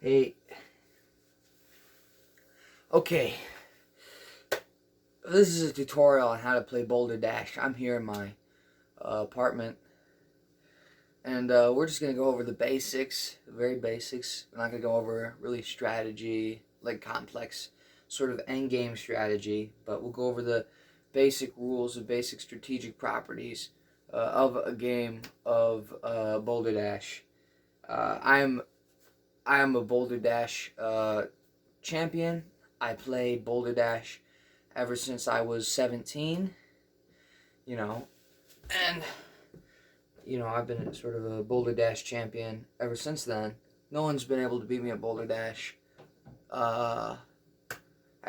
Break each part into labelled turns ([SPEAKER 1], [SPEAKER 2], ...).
[SPEAKER 1] Hey, okay, this is a tutorial on how to play Balderdash. I'm here in my apartment, and we're just going to go over the basics, the very basics. We're not going to go over really strategy, like complex sort of endgame strategy, but we'll go over the basic rules, the basic strategic properties of a game of Balderdash. I am a Balderdash champion. I played Balderdash ever since I was 17, you know, and, I've been sort of a Balderdash champion ever since then. No one's been able to beat me at Balderdash, at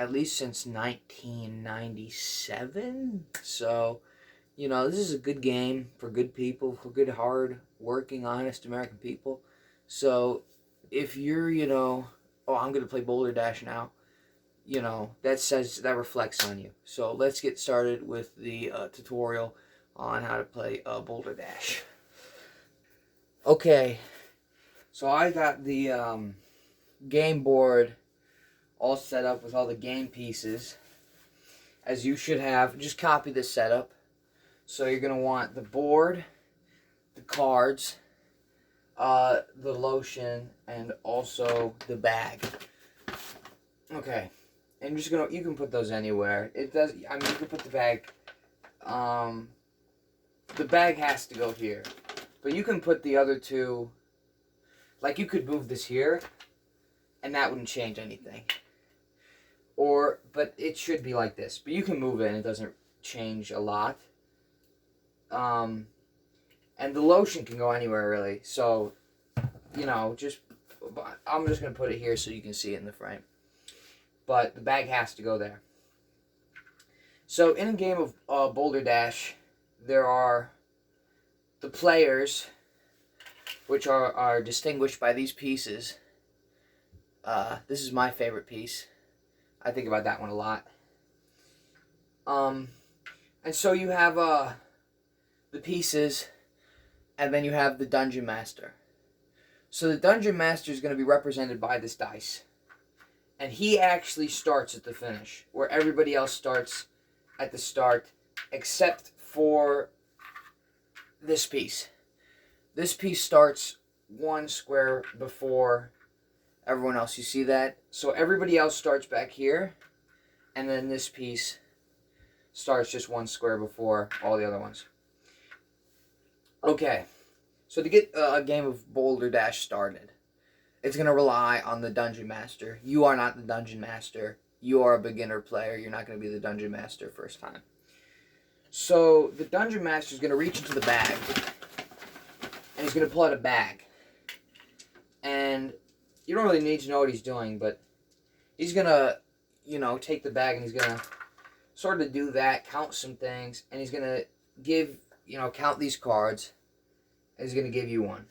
[SPEAKER 1] least since 1997, so, this is a good game for good people, for good, hard-working, honest American people. So, if you're, oh, I'm going to play Balderdash now, that reflects on you. So let's get started with the tutorial on how to play Balderdash. Okay, so I got the game board all set up with all the game pieces, as you should have. Just copy this setup. So you're going to want the board, the cards, the lotion, and also the bag. Okay. And you can put those anywhere. You can put the bag, the bag has to go here. But you can put the other two, like you could move this here, and that wouldn't change anything. But it should be like this. But you can move it and it doesn't change a lot. And the lotion can go anywhere really. So, I'm just going to put it here so you can see it in the frame. But the bag has to go there. So in a game of Balderdash, there are the players, which are distinguished by these pieces. This is my favorite piece. I think about that one a lot. And so you have the pieces, and then you have the Dungeon Master. So the Dungeon Master is going to be represented by this dice. And he actually starts at the finish, where everybody else starts at the start, except for this piece. This piece starts one square before everyone else. You see that? So everybody else starts back here, and then this piece starts just one square before all the other ones. Okay, so to get a game of Balderdash started, it's going to rely on the Dungeon Master. You are not the Dungeon Master. You are a beginner player. You're not going to be the Dungeon Master first time. So the Dungeon Master is going to reach into the bag, and he's going to pull out a bag. And you don't really need to know what he's doing, but he's going to, take the bag, and he's going to sort of do that, count some things, and he's going to give, count these cards, and he's going to give you one.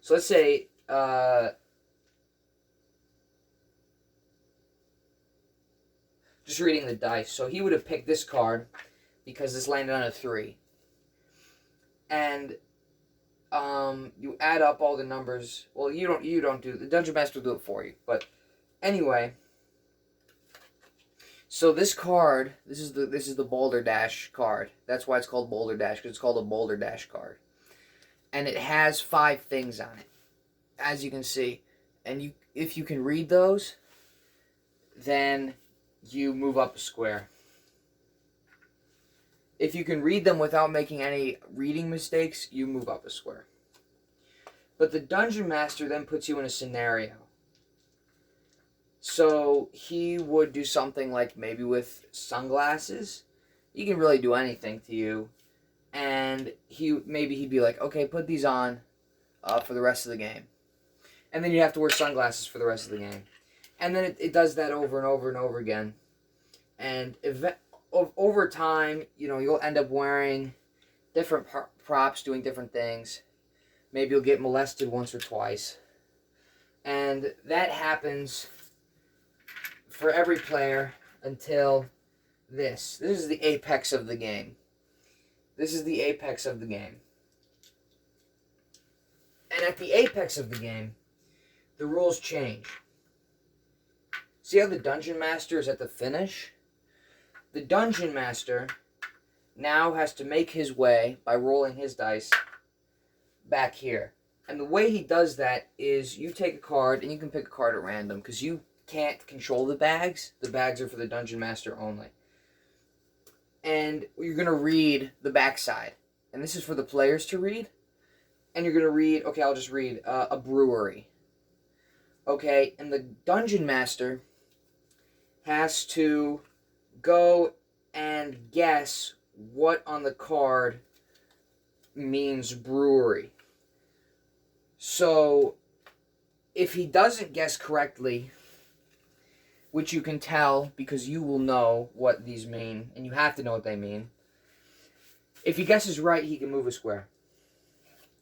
[SPEAKER 1] So let's say, just reading the dice. So he would have picked this card because this landed on a 3. And you add up all the numbers. Well, you don't do the Dungeon Master will do it for you. But anyway, so this card, this is the Balderdash card. That's why it's called Balderdash, because it's called a Balderdash card. And it has 5 things on it, as you can see. And if you can read those, then you move up a square. If you can read them without making any reading mistakes, you move up a square. But the Dungeon Master then puts you in a scenario. So he would do something like maybe with sunglasses. He can really do anything to you. And he'd be like, okay, put these on for the rest of the game. And then you have to wear sunglasses for the rest of the game. And then it does that over and over and over again. And over time, you'll end up wearing different props, doing different things. Maybe you'll get molested once or twice. And that happens for every player until this. This is the apex of the game. This is the apex of the game. And at the apex of the game, the rules change. See how the Dungeon Master is at the finish? The Dungeon Master now has to make his way, by rolling his dice, back here. And the way he does that is you take a card, and you can pick a card at random, because you can't control the bags. The bags are for the Dungeon Master only. And you're going to read the backside. And this is for the players to read. And you're going to read, okay, I'll just read, a brewery. Okay, and the Dungeon Master has to go and guess what on the card means brewery. So, if he doesn't guess correctly, which you can tell because you will know what these mean, and you have to know what they mean. If he guesses right, he can move a square.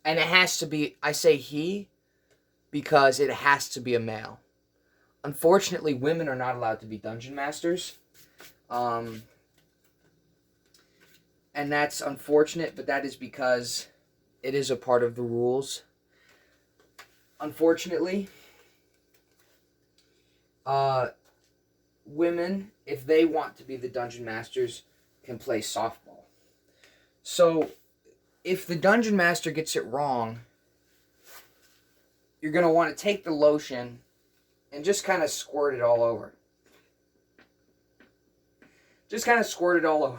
[SPEAKER 1] And it has to be, I say he, because it has to be a male. Unfortunately, women are not allowed to be dungeon masters. And that's unfortunate, but that is because it is a part of the rules. Unfortunately, women, if they want to be the dungeon masters, can play softball. So, if the dungeon master gets it wrong, you're going to want to take the lotion and just kind of squirt it all over. Just kind of squirt it all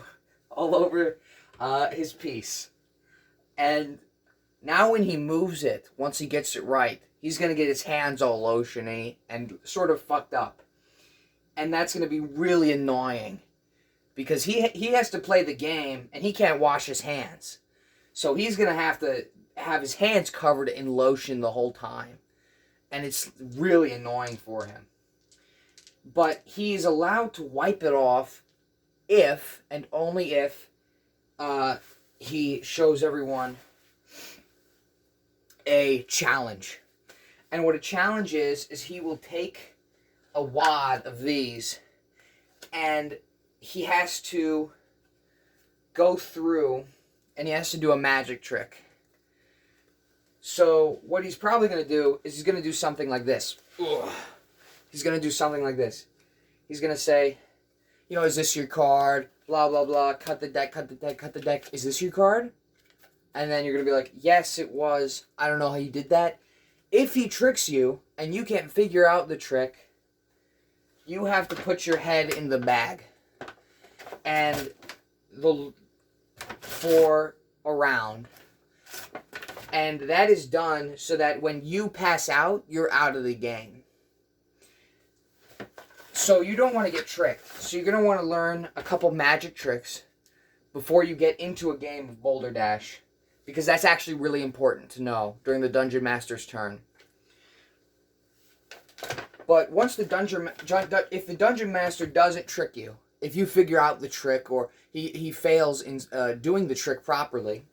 [SPEAKER 1] over his piece. And now when he moves it, once he gets it right, he's going to get his hands all lotiony and sort of fucked up. And that's going to be really annoying. Because he has to play the game, and he can't wash his hands. So he's going to have his hands covered in lotion the whole time. And it's really annoying for him. But he's allowed to wipe it off if, and only if, he shows everyone a challenge. And what a challenge is he will take a wad of these, and he has to go through, and he has to do a magic trick. So what he's probably going to do is he's going to do something like this. Ugh. He's going to do something like this. He's going to say, you know, is this your card? Blah, blah, blah. Cut the deck, cut the deck, cut the deck. Is this your card? And then you're going to be like, yes, it was. I don't know how you did that. If he tricks you and you can't figure out the trick, you have to put your head in the bag. And for a round. And that is done so that when you pass out, you're out of the game. So you don't want to get tricked. So you're going to want to learn a couple magic tricks before you get into a game of Balderdash. Because that's actually really important to know during the Dungeon Master's turn. But once if the Dungeon Master doesn't trick you, if you figure out the trick or he fails in doing the trick properly,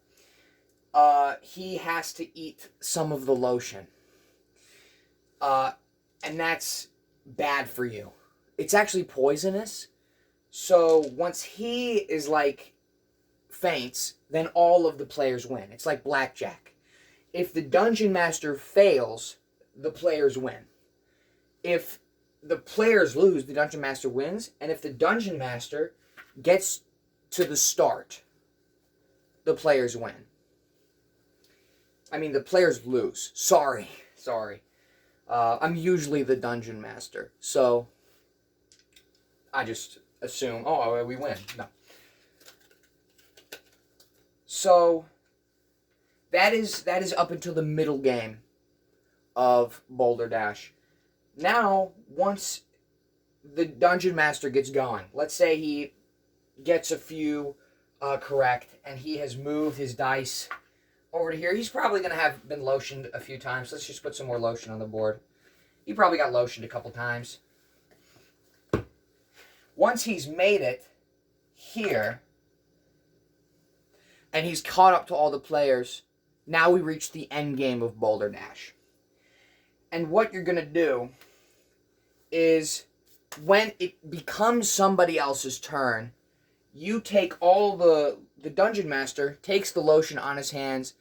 [SPEAKER 1] he has to eat some of the lotion. And that's bad for you. It's actually poisonous. So once he is faints, then all of the players win. It's like blackjack. If the Dungeon Master fails, the players win. If the players lose, the Dungeon Master wins. And if the Dungeon Master gets to the start, the players win. I mean, the players lose. Sorry. I'm usually the Dungeon Master. So, I just assume, oh, we win. No. So, that is up until the middle game of Balderdash. Now, once the Dungeon Master gets going, let's say he gets a few correct, and he has moved his dice over to here. He's probably going to have been lotioned a few times. Let's just put some more lotion on the board. He probably got lotioned a couple times. Once he's made it here, and he's caught up to all the players, now we reach the end game of Balderdash. And what you're going to do is, when it becomes somebody else's turn, you take all the Dungeon Master takes the lotion on his hands,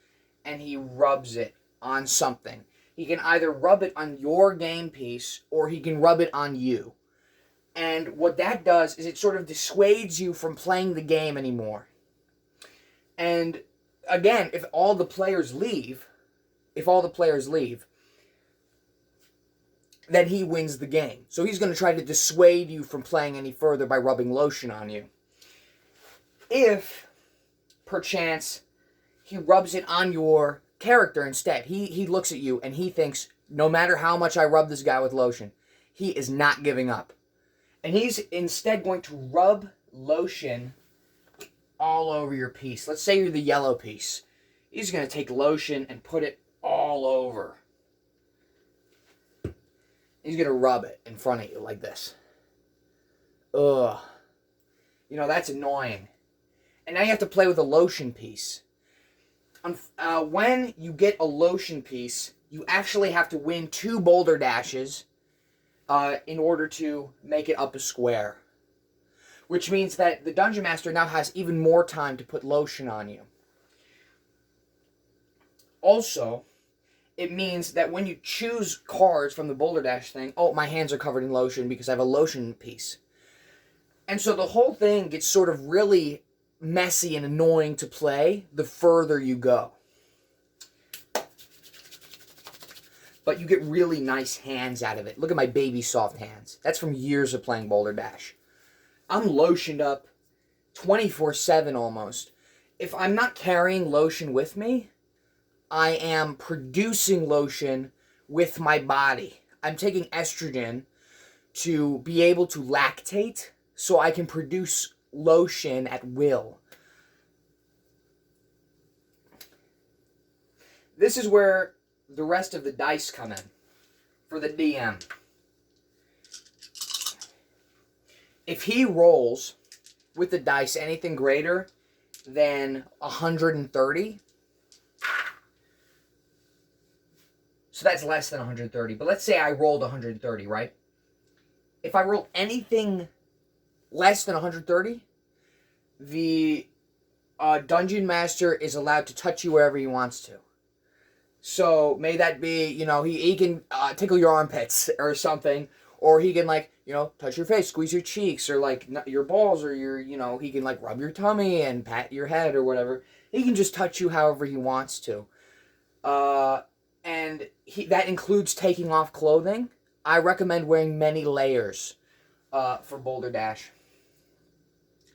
[SPEAKER 1] and he rubs it on something. He can either rub it on your game piece or he can rub it on you. And what that does is it sort of dissuades you from playing the game anymore. And again, if all the players leave, then he wins the game. So he's going to try to dissuade you from playing any further by rubbing lotion on you. If, perchance, he rubs it on your character instead, he looks at you and he thinks, no matter how much I rub this guy with lotion, he is not giving up. And he's instead going to rub lotion all over your piece. Let's say you're the yellow piece. He's going to take lotion and put it all over. He's going to rub it in front of you like this. Ugh. You know, that's annoying. And now you have to play with a lotion piece. When you get a lotion piece, you actually have to win 2 Balderdashes in order to make it up a square. Which means that the Dungeon Master now has even more time to put lotion on you. Also, it means that when you choose cards from the Balderdash thing, oh, my hands are covered in lotion because I have a lotion piece. And so the whole thing gets sort of really messy and annoying to play the further you go. But you get really nice hands out of it. Look at my baby soft hands. That's from years of playing Balderdash. I'm lotioned up 24/7 almost. If I'm not carrying lotion with me, I am producing lotion with my body. I'm taking estrogen to be able to lactate so I can produce lotion at will. This is where the rest of the dice come in for the DM. If he rolls with the dice anything greater than 130, so that's less than 130, but let's say I rolled 130, right? If I roll anything less than 130, the Dungeon Master is allowed to touch you wherever he wants to. So, may that be, you know, he can tickle your armpits or something, or he can, like, you know, touch your face, squeeze your cheeks, or, like, your balls, or your, you know, he can, like, rub your tummy and pat your head or whatever. He can just touch you however he wants to. And that includes taking off clothing. I recommend wearing many layers for Balderdash.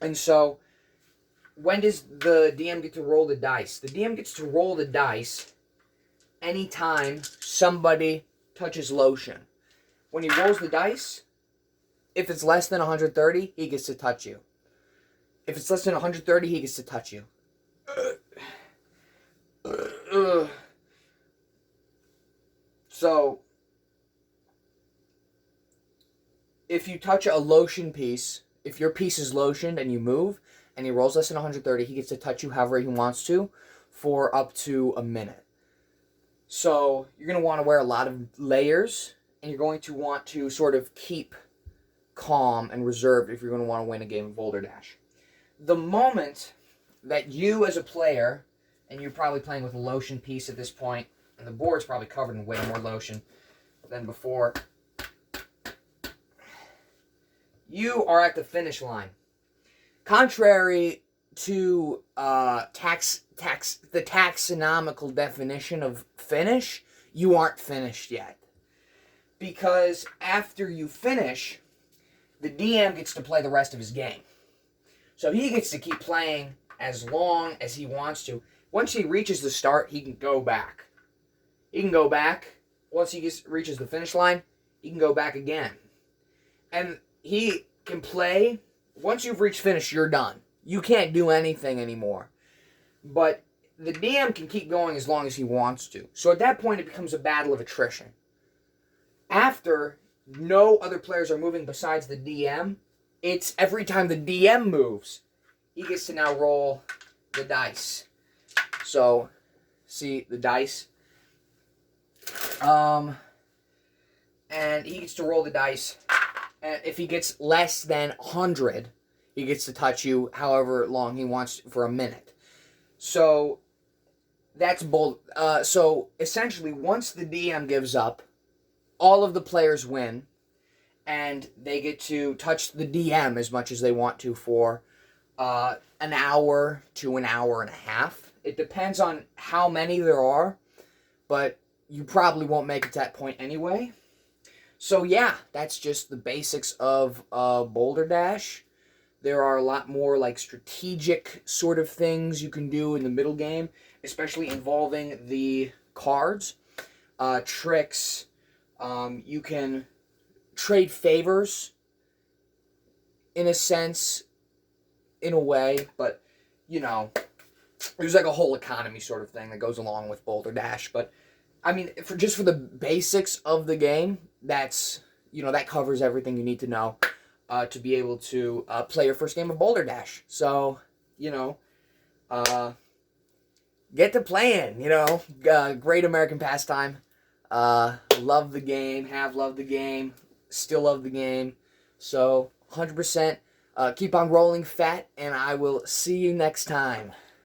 [SPEAKER 1] And so, when does the DM get to roll the dice? The DM gets to roll the dice anytime somebody touches lotion. When he rolls the dice, if it's less than 130, he gets to touch you. If it's less than 130, he gets to touch you. So, if you touch a lotion piece, if your piece is lotioned and you move, and he rolls less than 130, he gets to touch you however he wants to for up to a minute. So, you're going to want to wear a lot of layers, and you're going to want to sort of keep calm and reserved if you're going to want to win a game of Balderdash. The moment that you as a player, and you're probably playing with a lotion piece at this point, and the board's probably covered in way more lotion than before, you are at the finish line. Contrary to the taxonomical definition of finish, you aren't finished yet. Because after you finish, the DM gets to play the rest of his game. So he gets to keep playing as long as he wants to. Once he reaches the start, he can go back. He can go back. Once he reaches the finish line, he can go back again. And he can play. Once you've reached finish, you're done. You can't do anything anymore. But the DM can keep going as long as he wants to. So at that point, it becomes a battle of attrition. After no other players are moving besides the DM, it's every time the DM moves, he gets to now roll the dice. So, see the dice. And he gets to roll the dice. And if he gets less than 100, he gets to touch you however long he wants for a minute. So, that's bold. So essentially, once the DM gives up, all of the players win, and they get to touch the DM as much as they want to for an hour to an hour and a half. It depends on how many there are, but you probably won't make it to that point anyway. So yeah, that's just the basics of Balderdash. There are a lot more like strategic sort of things you can do in the middle game, especially involving the cards, tricks. You can trade favors in a sense, in a way, but you know, there's like a whole economy sort of thing that goes along with Balderdash. But I mean, for the basics of the game, that's, you know, that covers everything you need to know to be able to play your first game of Balderdash. So, you know, get to playing. You know, great American pastime. Love the game. Have loved the game. Still love the game. So 100%. Keep on rolling fat, and I will see you next time.